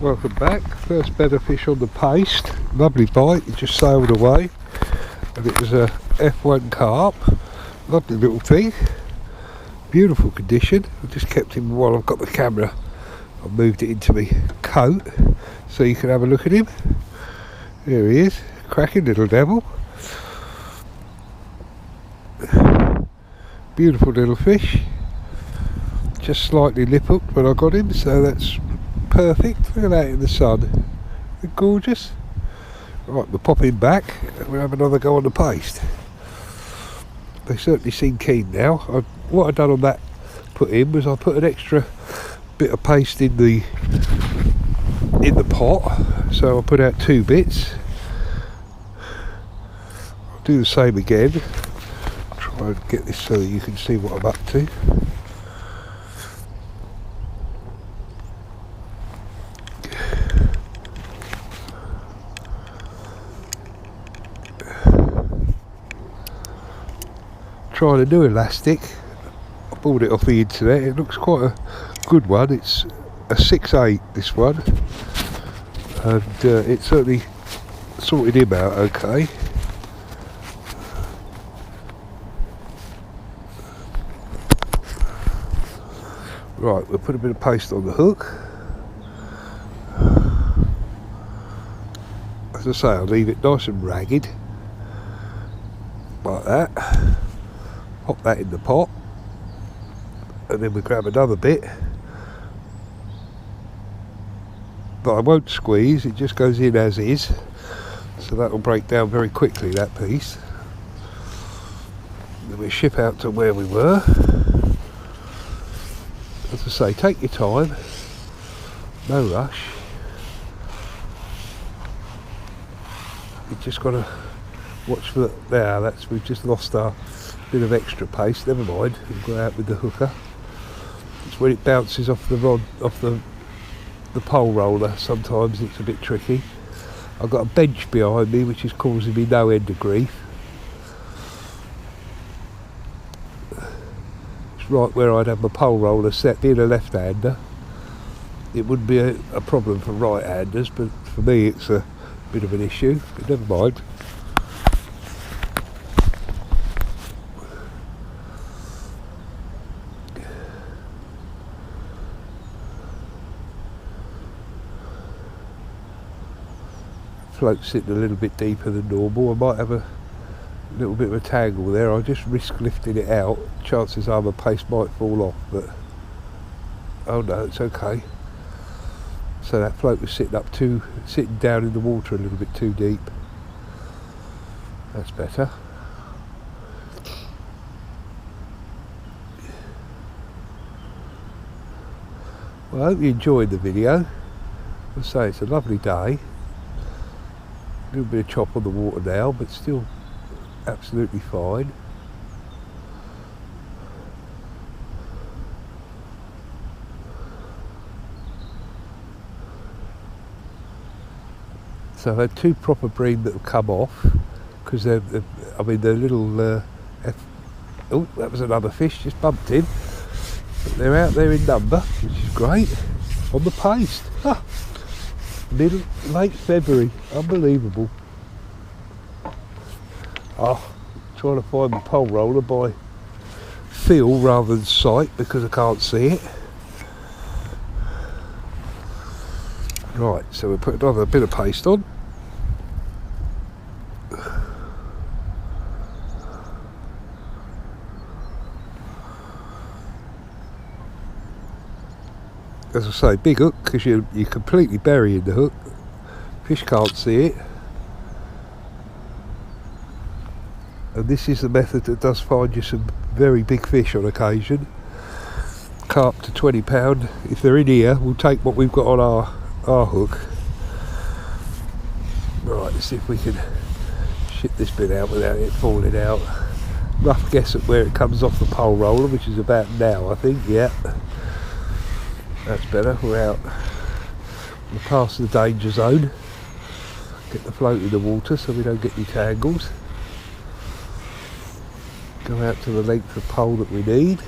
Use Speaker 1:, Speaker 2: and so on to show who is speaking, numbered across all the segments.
Speaker 1: Welcome back. First better fish on the paste. Lovely bite, it just sailed away. And it was a F1 carp. Lovely little thing. Beautiful condition. I just kept him while I've got the camera. I've moved it into my coat so you can have a look at him. There he is. Cracking little devil. Beautiful little fish. Just slightly lip hooked when I got him, so that's perfect. Look at that in the sun. Isn't it gorgeous? Right, we'll pop him back and we'll have another go on the paste. They certainly seem keen now. What I done on that put in was I put an extra bit of paste in the pot, so I put out 2 bits. I'll do the same again. Try and get this so that you can see what I'm up to. Trying a new elastic. I bought it off the internet. It looks quite a good one. It's a 6/8 this one, and it certainly sorted him out okay. Right, we'll put a bit of paste on the hook. As I say, I'll leave it nice and ragged like that. Pop that in the pot, and then we grab another bit, but I won't squeeze, it just goes in as is, so that will break down very quickly, that piece. Then we ship out to where we were. As I say, take your time, no rush. You just got to watch for there. We've just lost our bit of extra paste. Never mind, we'll go out with the hooker. It's when it bounces off the rod, off the pole roller. Sometimes it's a bit tricky. I've got a bench behind me which is causing me no end of grief. It's right where I'd have my pole roller set. Being a left-hander, it wouldn't be a problem for right-handers, but for me it's a bit of an issue. But never mind. Float's sitting a little bit deeper than normal. I might have a little bit of a tangle there. I'll just risk lifting it out. Chances are my paste might fall off, but oh no, it's okay. So that float was sitting down in the water a little bit too deep. That's better. Well, I hope you enjoyed the video. I'll say it's a lovely day. A little bit of chop on the water now, but still absolutely fine. So I've had 2 proper bream that have come off, because they're little oh, that was another fish, just bumped in. But they're out there in number, which is great, on the paste. Ah. Late February, unbelievable. Oh, trying to find my pole roller by feel rather than sight because I can't see it. Right, so we'll put another bit of paste on. As I say, big hook because you're completely burying the hook. Fish can't see it. And this is the method that does find you some very big fish on occasion. Carp to £20. If they're in here, we'll take what we've got on our hook. Right, let's see if we can ship this bit out without it falling out. Rough guess at where it comes off the pole roller, which is about now, I think. Yeah. That's better, we're out. We're past the danger zone. Get the float in the water so we don't get any tangles. Go out to the length of pole that we need.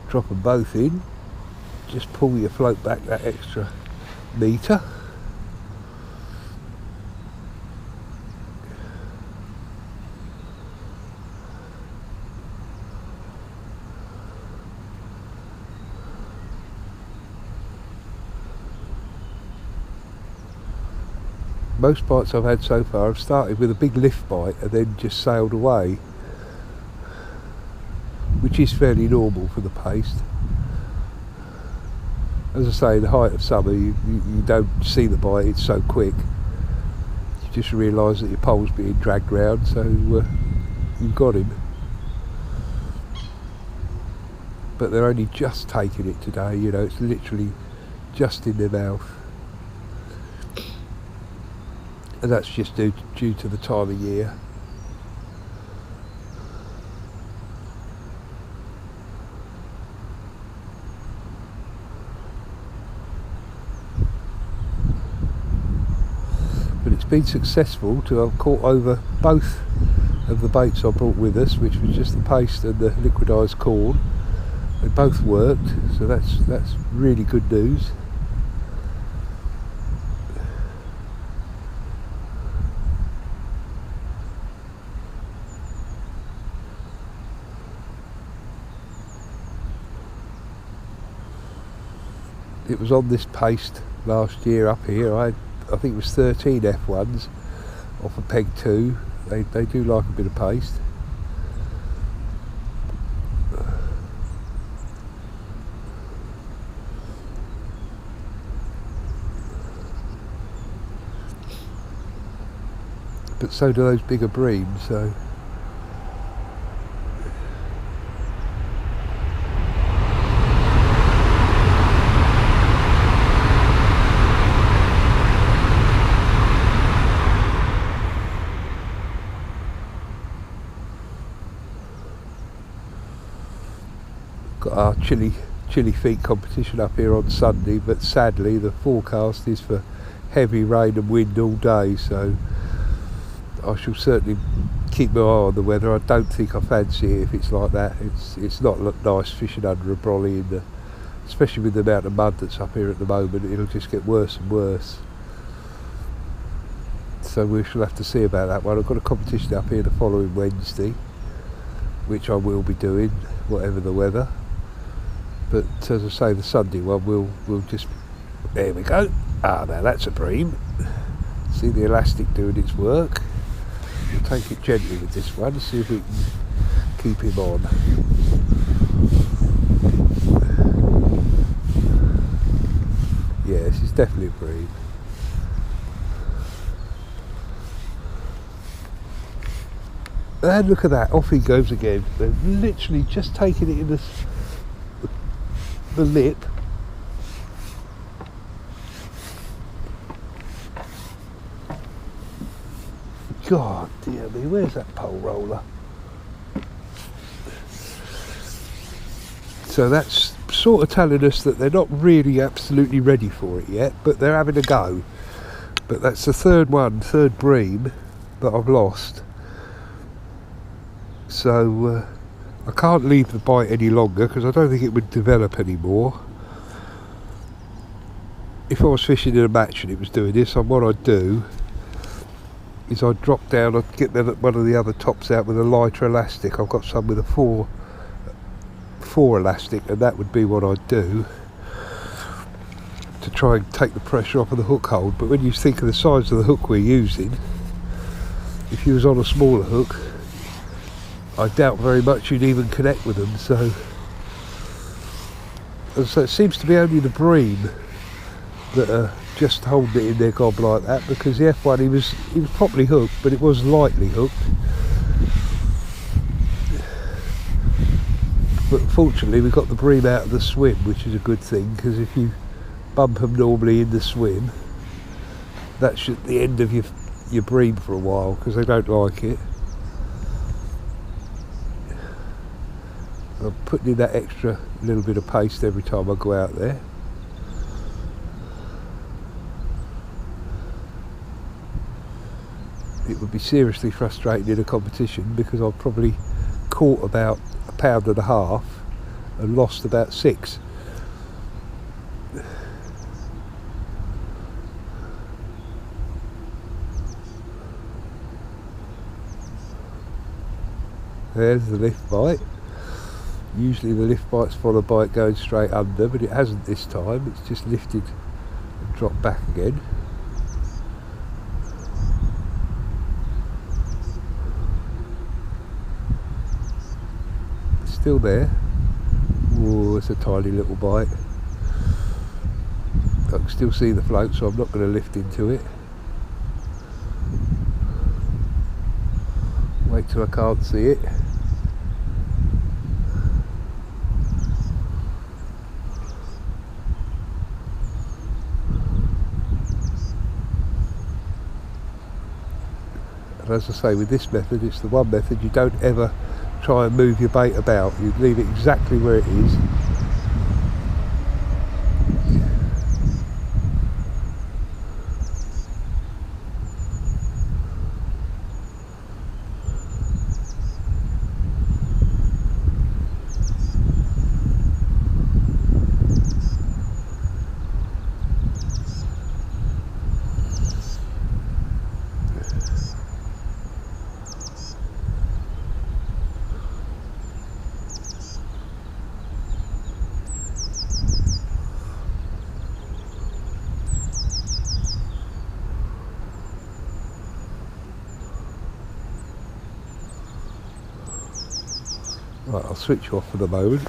Speaker 1: Drop them both in. just pull your float back that extra metre. Most bites I've had so far have started with a big lift bite and then just sailed away, which is fairly normal for the paste. As I say, in the height of summer you don't see the bite, it's so quick. You just realise that your pole's being dragged round, so you've got him. But they're only just taking it today, you know, it's literally just in their mouth. And that's just due to the time of year. But it's been successful to have caught over both of the baits I brought with us, which was just the paste and the liquidised corn. They both worked, so that's really good news. It was on this paste last year up here. I think it was 13 F1s off a peg 2. They do like a bit of paste. But so do those bigger breams, so got our chilly feet competition up here on Sunday, but sadly the forecast is for heavy rain and wind all day, so I shall certainly keep my eye on the weather. I don't think I fancy it if it's like that. It's not nice fishing under a brolly, especially with the amount of mud that's up here at the moment. It'll just get worse and worse. So we shall have to see about that one. I've got a competition up here the following Wednesday, which I will be doing, whatever the weather. But as I say, the Sunday one we'll just, there we go. Ah, now that's a bream. See the elastic doing its work. We'll take it gently with this one, see if we can keep him on. Yeah, this is definitely a bream. And look at that, off he goes again. They're literally just taking it in the lip. God dear me, where's that pole roller? So that's sort of telling us that they're not really absolutely ready for it yet, but they're having a go. But that's the third bream that I've lost. So I can't leave the bite any longer because I don't think it would develop anymore. If I was fishing in a match and it was doing this, what I'd do is I'd drop down, I'd get one of the other tops out with a lighter elastic. I've got some with a four elastic, and that would be what I'd do to try and take the pressure off of the hook hold. But when you think of the size of the hook we're using, if you was on a smaller hook, I doubt very much you'd even connect with them. So it seems to be only the bream that are just holding it in their gob like that, because the F1 he was properly hooked, but it was lightly hooked. But fortunately we got the bream out of the swim, which is a good thing, because if you bump them normally in the swim, that's at the end of your bream for a while, because they don't like it. I'm putting in that extra little bit of paste every time I go out there. It would be seriously frustrating in a competition, because I've probably caught about 1.5 pounds and lost about 6. There's the lift bite. Usually the lift bite's followed by it going straight under, but it hasn't this time. It's just lifted and dropped back again. It's still there. Oh, it's a tiny little bite. I can still see the float, so I'm not going to lift into it. Wait till I can't see it. And as I say, with this method, it's the one method you don't ever try and move your bait about. You leave it exactly where it is. Right, I'll switch off for the moment.